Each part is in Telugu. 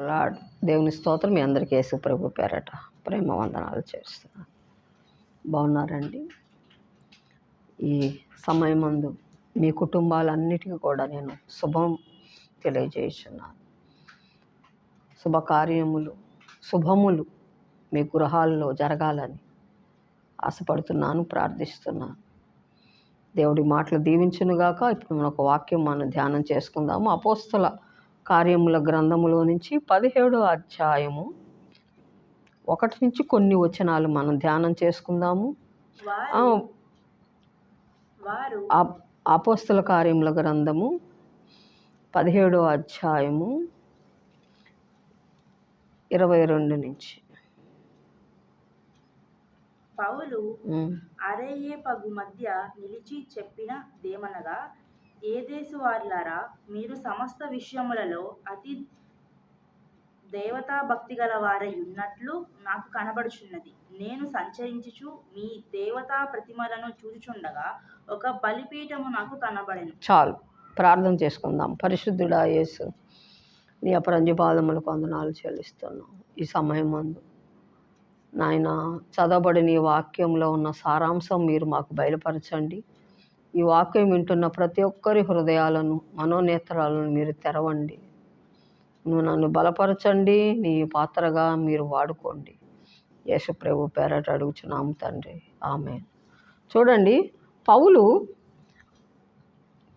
లార్డ్. దేవుని స్తోత్రం. మీ అందరికీ యేసు ప్రభు పేరట ప్రేమ వందనాలు చేస్తున్నాను. బాగున్నారండి? ఈ సమయమందు మీ కుటుంబాలన్నిటికీ కూడా నేను శుభం తెలియజేస్తున్నాను. శుభములు మీ గృహాల్లో జరగాలని ఆశపడుతున్నాను, ప్రార్థిస్తున్నాను. దేవుడి మాటలు దీవించునుగాక. ఇప్పుడు మనం ఒక వాక్యం మనం ధ్యానం చేసుకుందాము. అపోస్తల కార్యముల గ్రంథములో నుంచి 17వ అధ్యాయము 1 నుంచి కొన్ని వచనాలు మనం ధ్యానం చేసుకుందాము. అపోస్తల కార్యముల గ్రంథము 17వ అధ్యాయము 22 నుంచి. పౌలు అరేయేపగు మధ్య నిలిచి చెప్పిన దేమనగా, ఏ దేశు వారులారా, మీరు సమస్త విషయములలో అతి దేవతా భక్తి గల వారై ఉన్నట్లు నాకు కనబడుచున్నది. నేను సంచరించుచు మీ దేవతా ప్రతిమలను చూచుచుండగా ఒక బలిపీఠము నాకు కనబడెను. చాలు, ప్రార్థన చేసుకుందాం. పరిశుద్ధుడా యేసు, నీ అపరంజపాదములకు వందనాలు చెల్లిస్తున్నాం. ఈ సమయం ముందు నాయన చదవబడిన ఈ వాక్యంలో ఉన్న సారాంశం మీరు మాకు బయలుపరచండి. ఈ వాక్యం వింటున్న ప్రతి ఒక్కరి హృదయాలను, మనోనేత్రాలను మీరు తెరవండి. నువ్వు నన్ను బలపరచండి, నీ పాత్రగా మీరు వాడుకోండి. యేసు ప్రభు పేరట అడుగుచున్నాము తండ్రి, ఆమేన్. చూడండి, పౌలు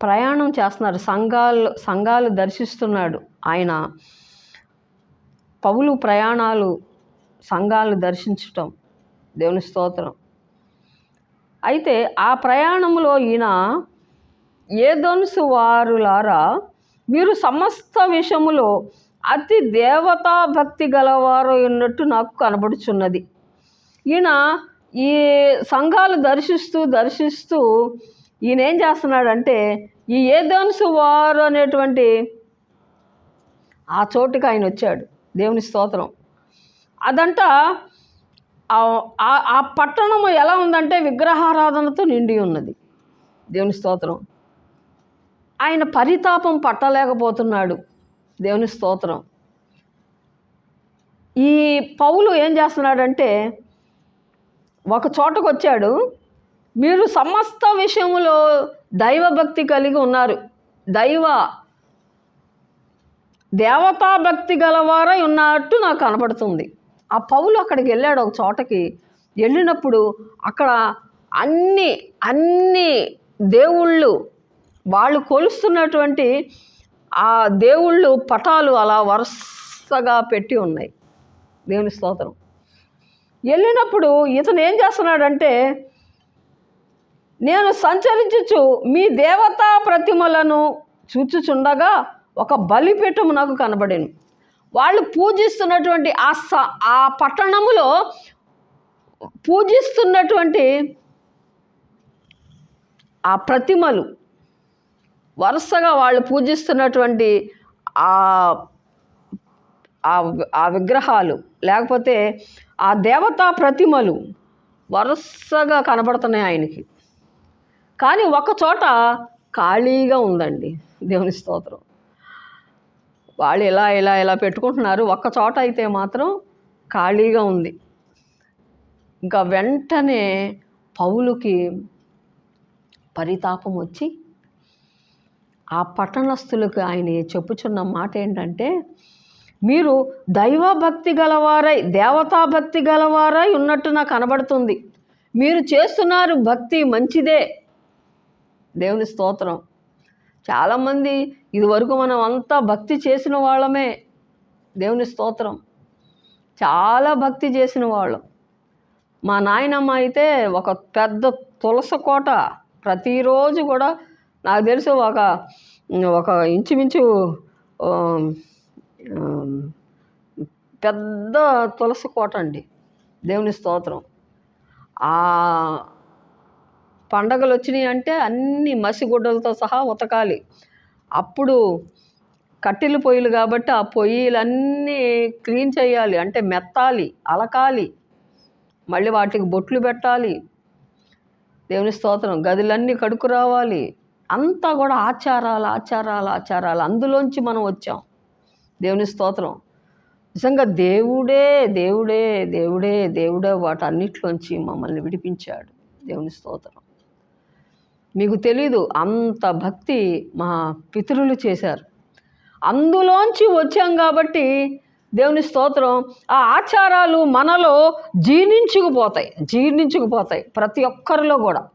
ప్రయాణం చేస్తున్నారు, సంఘాలు దర్శిస్తున్నాడు. ఆయన పౌలు ప్రయాణాలు, సంఘాలు దర్శించటం, దేవుని స్తోత్రం. అయితే ఆ ప్రయాణంలో ఈయన, ఏదోన్సు వారులారా, మీరు సమస్త విషయములో అతి దేవతా భక్తి గలవారు ఉన్నట్టు నాకు కనబడుచున్నది. ఈయన ఈ సంఘాలు దర్శిస్తూ ఈయన ఏం చేస్తున్నాడంటే, ఈ ఏదోన్సు వారు అనేటువంటి ఆ చోటుకి ఆయన వచ్చాడు. దేవుని స్తోత్రం. అదంట ఆ పట్టణము ఎలా ఉందంటే విగ్రహారాధనతో నిండి ఉన్నది. దేవుని స్తోత్రం. ఆయన పరితాపం పట్టలేకపోతున్నాడు. దేవుని స్తోత్రం. ఈ పౌలు ఏం చేస్తున్నాడంటే, ఒక చోటకు వచ్చాడు. మీరు సమస్త విషయములో దైవభక్తి కలిగి ఉన్నారు, దేవతా భక్తి గలవారై ఉన్నట్టు నాకు కనపడుతుంది. ఆ పౌలు అక్కడికి వెళ్ళాడు. ఒక చోటకి వెళ్ళినప్పుడు అక్కడ అన్ని దేవుళ్ళు, వాళ్ళు కొలుస్తున్నటువంటి ఆ దేవుళ్ళు పటాలు అలా వరుసగా పెట్టి ఉన్నాయి. దేవుని స్తోత్రం. వెళ్ళినప్పుడు ఇతను ఏం చేస్తున్నాడంటే, నేను సంచరించుచు మీ దేవతా ప్రతిమలను చూచుచుండగా ఒక బలిపీఠము నాకు కనబడేను. వాళ్ళు పూజిస్తున్నటువంటి ఆ పట్టణములో పూజిస్తున్నటువంటి ఆ ప్రతిమలు, వరుసగా వాళ్ళు పూజిస్తున్నటువంటి ఆ విగ్రహాలు, లేకపోతే ఆ దేవతా ప్రతిమలు వరుసగా కనబడుతున్నాయి ఆయనకి. కానీ ఒక చోట ఖాళీగా ఉందండి. దేవుని స్తోత్రం. వాళ్ళు ఇలా పెట్టుకుంటున్నారు. ఒక్క చోట అయితే మాత్రం ఖాళీగా ఉంది. ఇంకా వెంటనే పౌలుకి పరితాపం వచ్చి ఆ పట్టణస్థులకు ఆయన చెప్పుచున్న మాట ఏంటంటే, మీరు దైవభక్తి గలవారై, దేవతాభక్తి గలవారై ఉన్నట్టు నాకు కనబడుతుంది. మీరు చేస్తున్నారు భక్తి మంచిదే. దేవుని స్తోత్రం. చాలామంది ఇదివరకు మనం అంతా భక్తి చేసిన వాళ్ళమే. దేవుని స్తోత్రం. చాలా భక్తి చేసిన వాళ్ళం. మా నాయనమ్మ అయితే ఒక పెద్ద తులసి కోట ప్రతిరోజు కూడా, నాకు తెలుసు ఒక ఇంచుమించు పెద్ద తులసి కోట అండి. దేవుని స్తోత్రం. ఆ పండగలు వచ్చినాయి అంటే అన్ని మసిగుడ్డలతో సహా ఉతకాలి. అప్పుడు కట్టెల పొయ్యిలు కాబట్టి ఆ పొయ్యిలన్నీ క్లీన్ చేయాలి, అంటే మెత్తాలి, అలకాలి, మళ్ళీ వాటికి బొట్లు పెట్టాలి. దేవుని స్తోత్రం. గదులన్నీ కడుకు రావాలి. అంతా కూడా ఆచారాలు. అందులోంచి మనం వచ్చాం. దేవుని స్తోత్రం. నిజంగా దేవుడే దేవుడే దేవుడే దేవుడే వాటన్నిటిలోంచి మమ్మల్ని విడిపించాడు. దేవుని స్తోత్రం. మీకు తెలీదు, అంత భక్తి మా పితరులు చేశారు. అందులోంచి వచ్చాం కాబట్టి దేవుని స్తోత్రం. ఆ ఆచారాలు మనలో జీర్ణించుకుపోతాయి ప్రతి ఒక్కరిలో కూడా.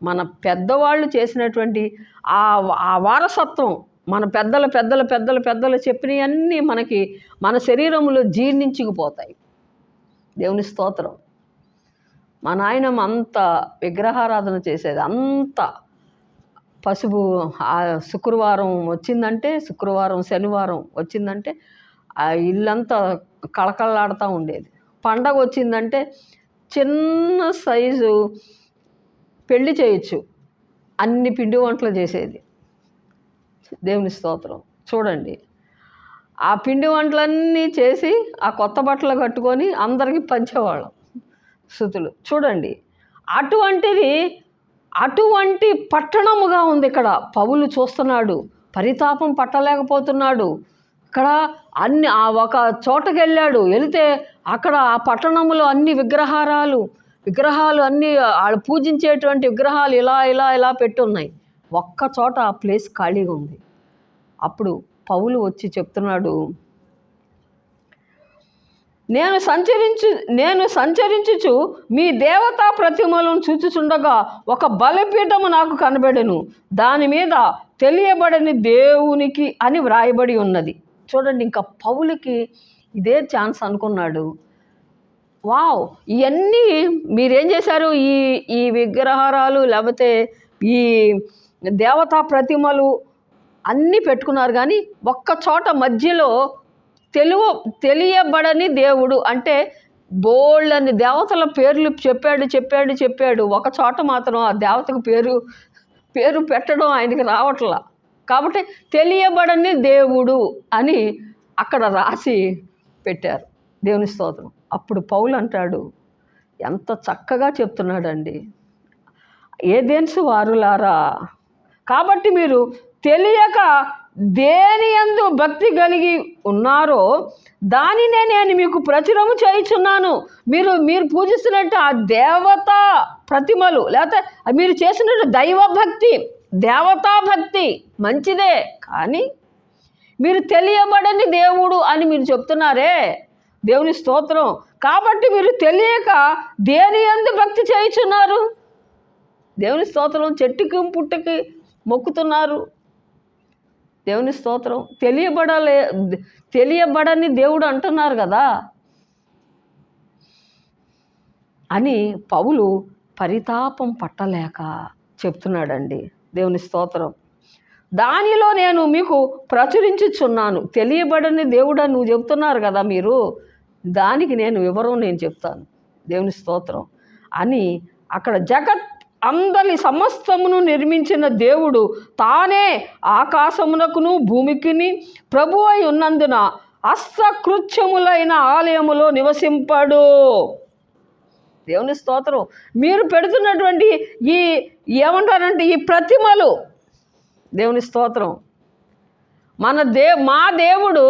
మన పెద్దవాళ్ళు చేసినటువంటి ఆ వారసత్వం, మన పెద్దలు చెప్పినవన్నీ మనకి మన శరీరంలో జీర్ణించుకుపోతాయి. దేవుని స్తోత్రం. మా నాయనమ్మ అంత విగ్రహారాధన చేసేది. అంత పసుపు శుక్రవారం శనివారం వచ్చిందంటే ఆ ఇల్లంతా కళకళలాడుతూ ఉండేది. పండగ వచ్చిందంటే చిన్న సైజు పెళ్లి చేయొచ్చు, అన్ని పిండి వంటలు చేసేది. దేవుని స్తోత్రం. చూడండి, ఆ పిండి వంటలన్నీ చేసి ఆ కొత్త బట్టలు కట్టుకొని అందరికీ పంచేవాళ్ళం స్తుతులు. చూడండి, అటువంటి పట్టణముగా ఉంది ఇక్కడ. పౌలు చూస్తున్నాడు, పరితాపం పట్టలేకపోతున్నాడు. ఇక్కడ ఒక చోటకి వెళ్తే అక్కడ ఆ పట్టణంలో అన్ని విగ్రహాలు అన్నీ వాళ్ళు పూజించేటువంటి విగ్రహాలు ఇలా పెట్టున్నాయి. ఒక్క చోట ఆ ప్లేస్ ఖాళీగా ఉంది. అప్పుడు పౌలు వచ్చి చెప్తున్నాడు, నేను సంచరించుచు మీ దేవతా ప్రతిమలను చూచుచుండగా ఒక బలిపీఠము నాకు కనబడెను, దాని మీద తెలియబడని దేవునికి అని వ్రాయబడి ఉన్నది. చూడండి, ఇంకా పౌలుకి ఇదే ఛాన్స్ అనుకున్నాడు. వావ్, ఇవన్నీ మీరేం చేశారు? ఈ విగ్రహాలు లేకపోతే ఈ దేవతా ప్రతిమలు అన్నీ పెట్టుకున్నారు, కానీ ఒక్క చోట మధ్యలో తెలియబడని దేవుడు అంటే బోళ్ళని దేవతల పేర్లు చెప్పాడు. ఒక చోట మాత్రం ఆ దేవతకు పేరు పెట్టడం ఆయనకి రావట్లా. కాబట్టి తెలియబడని దేవుడు అని అక్కడ రాసి పెట్టారు. దేవుని స్తోత్రం. అప్పుడు పౌలు అంటాడు, ఎంత చక్కగా చెప్తున్నాడండి, ఏథెన్సు వారులారా, కాబట్టి మీరు తెలియక దేని యందు భక్తి కలిగి ఉన్నారో దానినే నేను మీకు ప్రచురము చేయుచున్నాను. మీరు పూజిస్తున్నట్టు ఆ దేవతా ప్రతిమలు, లేకపోతే మీరు చేసినట్టు దైవభక్తి, దేవతా భక్తి మంచిదే, కానీ మీరు తెలియబడని దేవుడు అని మీరు చెప్తున్నారే. దేవుని స్తోత్రం. కాబట్టి మీరు తెలియక దేని యందు భక్తి చేయుచున్నారు. దేవుని స్తోత్రం. చెట్టుకి పుట్టకి మొక్కుతున్నారు. దేవుని స్తోత్రం. తెలియబడని దేవుడు అంటున్నారు కదా అని పౌలు పరితాపం పట్టలేక చెప్తున్నాడండి. దేవుని స్తోత్రం. దానిలో నేను మీకు ప్రచురించుచున్నాను. తెలియబడని దేవుడు నువ్వు చెప్తున్నారు కదా మీరు, దానికి నేను చెప్తాను. దేవుని స్తోత్రం. అని అక్కడ జగత్ అందరి సమస్తమును నిర్మించిన దేవుడు తానే ఆకాశమునకును భూమికిని ప్రభువు అయి ఉన్నందున హస్తకృత్యములైన ఆలయములో నివసింపడు. దేవుని స్తోత్రం. మీరు పెడుతున్నటువంటి ఏమంటారంటే ఈ ప్రతిమలు, దేవుని స్తోత్రం, మా దేవుడు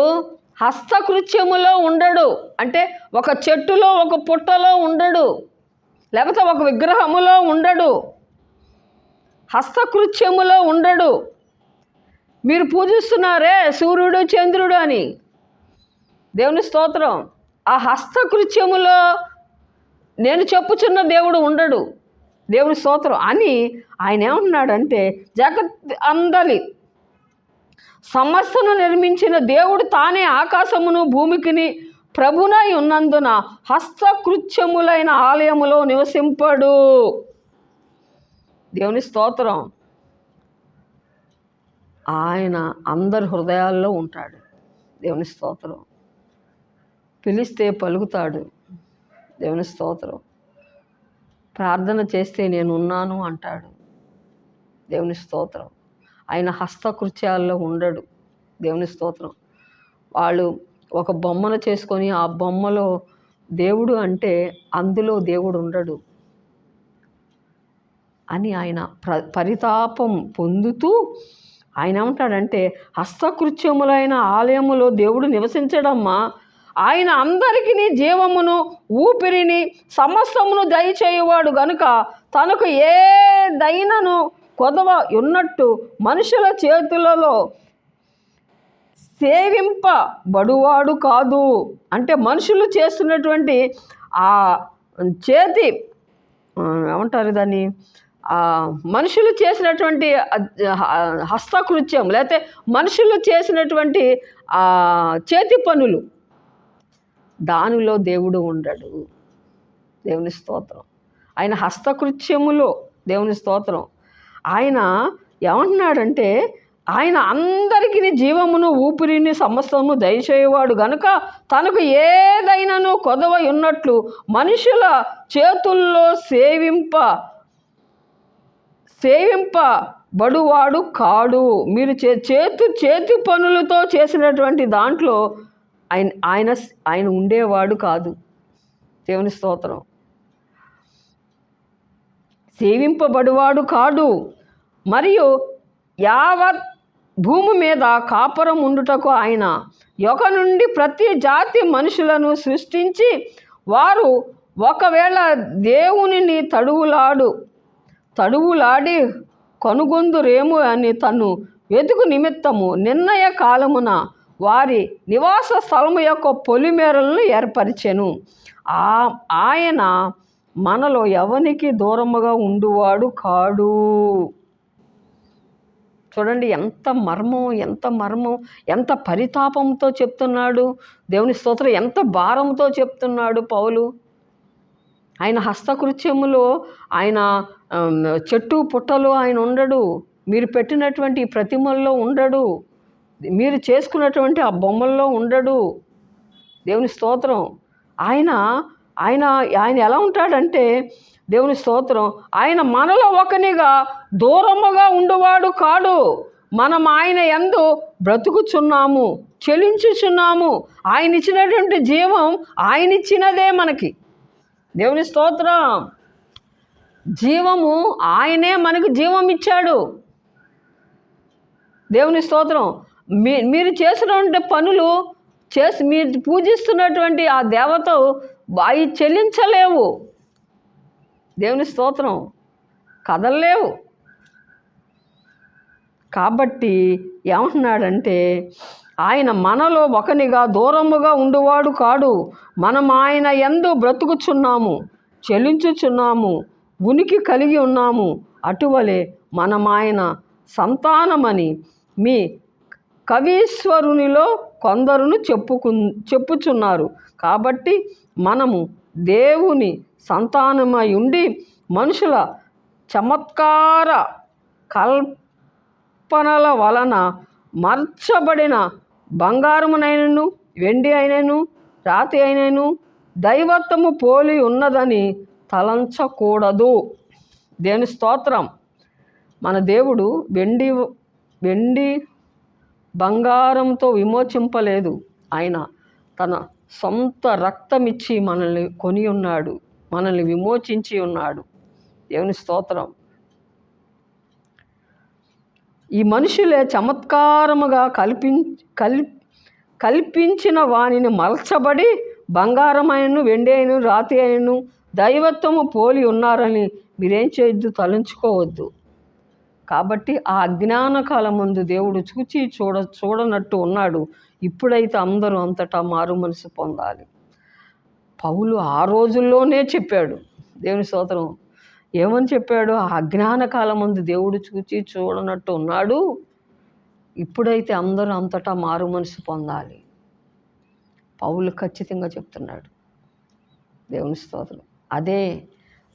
హస్తకృత్యములో ఉండడు. అంటే ఒక చెట్టులో ఒక పుట్టలో ఉండడు, లేకపోతే ఒక విగ్రహములో ఉండడు, హస్తకృత్యములో ఉండడు. మీరు పూజిస్తున్నారే సూర్యుడు చంద్రుడు అని, దేవుని స్తోత్రం, ఆ హస్తకృత్యములో నేను చెప్పుచున్న దేవుడు ఉండడు. దేవుని స్తోత్రం. అని ఆయన ఏమంటున్నాడంటే జగత్ అందరి సమస్తను నిర్మించిన దేవుడు తానే ఆకాశమును భూమికిని ప్రభునై ఉన్నందున హస్తకృత్యములైన ఆలయములో నివసింపడు. దేవుని స్తోత్రం. ఆయన అందరి హృదయాల్లో ఉంటాడు. దేవుని స్తోత్రం. పిలిస్తే పలుకుతాడు. దేవుని స్తోత్రం. ప్రార్థన చేస్తే నేనున్నాను అంటాడు. దేవుని స్తోత్రం. ఆయన హస్తకృత్యాల్లో ఉండడు. దేవుని స్తోత్రం. వాళ్ళు ఒక బొమ్మను చేసుకొని ఆ బొమ్మలో దేవుడు అంటే అందులో దేవుడు ఉండడు అని ఆయన పరితాపం పొందుతూ ఆయన ఏమంటాడంటే హస్తకృత్యములైన ఆలయములో దేవుడు నివసించడమ్మా, ఆయన అందరికీ జీవమును ఊపిరిని సమస్తమును దయచేయువాడు గనుక తనకు ఏ దైనను కొదవ ఉన్నట్టు మనుషుల చేతులలో సేవింపబడువాడు కాదు. అంటే మనుషులు చేస్తున్నటువంటి ఆ చేతి ఏమంటారు దాన్ని, మనుషులు చేసినటువంటి హస్తకృత్యం, లేకపోతే మనుషులు చేసినటువంటి చేతి పనులు, దానిలో దేవుడు ఉండడు. దేవుని స్తోత్రం. ఆయన హస్తకృత్యములో దేవుని స్తోత్రం. ఆయన ఏమంటున్నాడంటే ఆయన అందరికీ జీవమును ఊపిరిని సమస్తము దయచేయవాడు గనుక తనకు ఏదైనాను కొదవ ఉన్నట్లు మనుషుల చేతుల్లో సేవింపబడువాడు కాడు. మీరు చేతి పనులతో చేసినటువంటి దాంట్లో ఆయన ఉండేవాడు కాదు. దేవుని స్తోత్రం. సేవింపబడువాడు కాడు. మరియు యావత్ భూమి మీద కాపురం ఉండుటకు ఆయన యొక నుండి ప్రతి జాతి మనుషులను సృష్టించి వారు ఒకవేళ దేవునిని తడువులాడి కనుగొందురేమో అని తను వెతుకు నిమిత్తము నిర్ణయ కాలమున వారి నివాస స్థలము యొక్క పొలిమేరలను ఏర్పరిచెను. ఆయన మనలో ఎవనికి దూరముగా ఉండువాడు కాడు. చూడండి ఎంత మర్మం, ఎంత పరితాపంతో చెప్తున్నాడు దేవుని స్తోత్రం, ఎంత భారంతో చెప్తున్నాడు పౌలు. ఆయన హస్తకృత్యములో ఆయన చెట్టు పుట్టలో ఆయన ఉండడు. మీరు పెట్టినటువంటి ప్రతిమల్లో ఉండడు. మీరు చేసుకున్నటువంటి ఆ బొమ్మల్లో ఉండడు. దేవుని స్తోత్రం. ఆయన ఆయన ఆయన ఎలా ఉంటాడంటే దేవుని స్తోత్రం, ఆయన మనలో ఒకనిగా దూరముగా ఉండువాడు కాడు. మనం ఆయన యందు బ్రతుకుచున్నాము, చెలించుచున్నాము. ఆయన ఇచ్చినటువంటి జీవం ఆయన ఇచ్చినదే మనకి. దేవుని స్తోత్రం. జీవము ఆయనే మనకు జీవం ఇచ్చాడు. దేవుని స్తోత్రం. మీరు చేసినటువంటి పనులు మీరు పూజిస్తున్నటువంటి ఆ దేవత అవి చెల్లించలేవు. దేవుని స్తోత్రం. కదలలేవు. కాబట్టి ఏమంటున్నాడంటే ఆయన మనలో ఒకనిగా దూరముగా ఉండువాడు కాడు. మనం ఆయన యందు బ్రతుకుచున్నాము, చెలించుచున్నాము, ఉనికి కలిగి ఉన్నాము. అటువలే మనం ఆయన సంతానమని మీ కవీశ్వరునిలో కొందరును చెప్పుచున్నారు. కాబట్టి మనము దేవుని సంతానమై ఉండి మనుషుల చమత్కార కల్పనల వలన మార్చబడిన బంగారమునైనను వెండి అయినను రాతి అయినను దైవత్వము పోలి ఉన్నదని తలంచకూడదు. దేవుని స్తోత్రం. మన దేవుడు వెండి బంగారంతో విమోచింపలేదు. ఆయన తన సొంత రక్తమిచ్చి మనల్ని కొని ఉన్నాడు, మనల్ని విమోచించి ఉన్నాడు. దేవుని స్తోత్రం. ఈ మనుషులే చమత్కారముగా కల్పించిన వానిని మలచబడి బంగారమైనను వెండి అయినను రాతి అయినను దైవత్వము పోలి ఉన్నారని మీరేం చేయొద్దు, తలంచుకోవద్దు. కాబట్టి ఆ అజ్ఞాన కాలం ముందు దేవుడు చూడనట్టు ఉన్నాడు. ఇప్పుడైతే అందరూ అంతటా మారు మనసు పొందాలి. పౌలు ఆ రోజుల్లోనే చెప్పాడు. దేవుని స్తోత్రం. ఏమని చెప్పాడు? ఆ అజ్ఞాన కాలం ముందు దేవుడు చూడనట్టు ఉన్నాడు. ఇప్పుడైతే అందరూ అంతటా మారు మనసు పొందాలి. పౌలు ఖచ్చితంగా చెప్తున్నాడు. దేవుని స్తోత్రం. అదే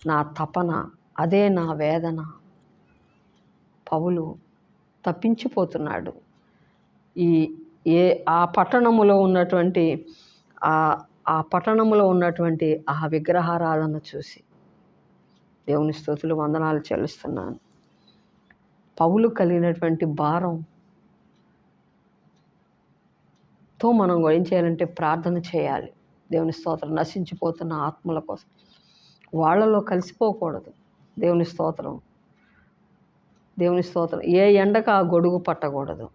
నా తపన, అదే నా వేదన. పౌలు తప్పించిపోతున్నాడు. ఆ పట్టణములో ఉన్నటువంటి ఆ విగ్రహారాధన చూసి దేవుని స్తుతులు వందనాలు చెల్లిస్తున్నాను. పౌలు కలిగినటువంటి భారంతో మనం ఏం చేయాలంటే ప్రార్థన చేయాలి. దేవుని స్తోత్రం. నశించిపోతున్న ఆత్మల కోసం వాళ్ళలో కలిసిపోకూడదు. దేవుని స్తోత్రం. దేవుని స్తోత్రం. ఏ ఎండకు ఆ గొడుగు పట్టకూడదు.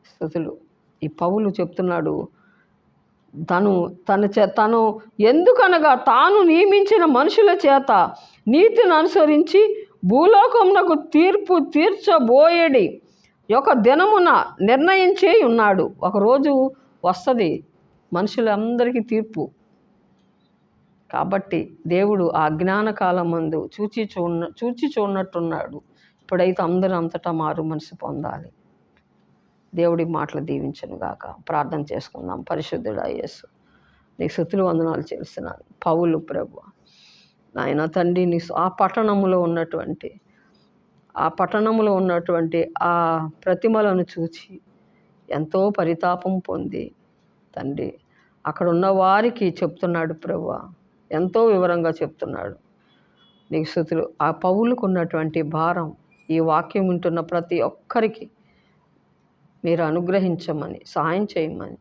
స్తుతులు. ఈ పౌలు చెప్తున్నాడు, తను ఎందుకనగా తాను నియమించిన మనుషుల చేత నీతిని అనుసరించి భూలోకమునకు తీర్పు తీర్చబోయేడి ఒక దినమున నిర్ణయించే ఉన్నాడు. ఒకరోజు వస్తుంది మనుషులందరికీ తీర్పు. కాబట్టి దేవుడు ఆ జ్ఞాన కాలం మందు చూచి చూడనట్టున్నాడు. ఇప్పుడైతే అందరూ అంతటా మారు మనసు పొందాలి. దేవుడి మాటలు దీవించను గాక. ప్రార్థన చేసుకుందాం. పరిశుద్ధుడా యేసు, నీకు స్తుతులు వందనాలు చేస్తున్నాను. పౌలు ప్రభువా, నాయన తండ్రి, నీ ఆ పట్టణంలో ఉన్నటువంటి ఆ ప్రతిమలను చూచి ఎంతో పరితాపం పొంది తండ్రి అక్కడ ఉన్న వారికి చెప్తున్నాడు ప్రభువా, ఎంతో వివరంగా చెప్తున్నాడు. నీకు స్తుతులు. ఆ పౌలుకు ఉన్నటువంటి భారం ఈ వాక్యం వింటున్న ప్రతి ఒక్కరికి మీరు అనుగ్రహించమని, సహాయం చేయమని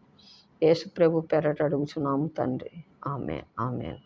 యేసు ప్రభు పేరట అడుగుచున్నాము తండ్రి. ఆమేన్, ఆమేన్.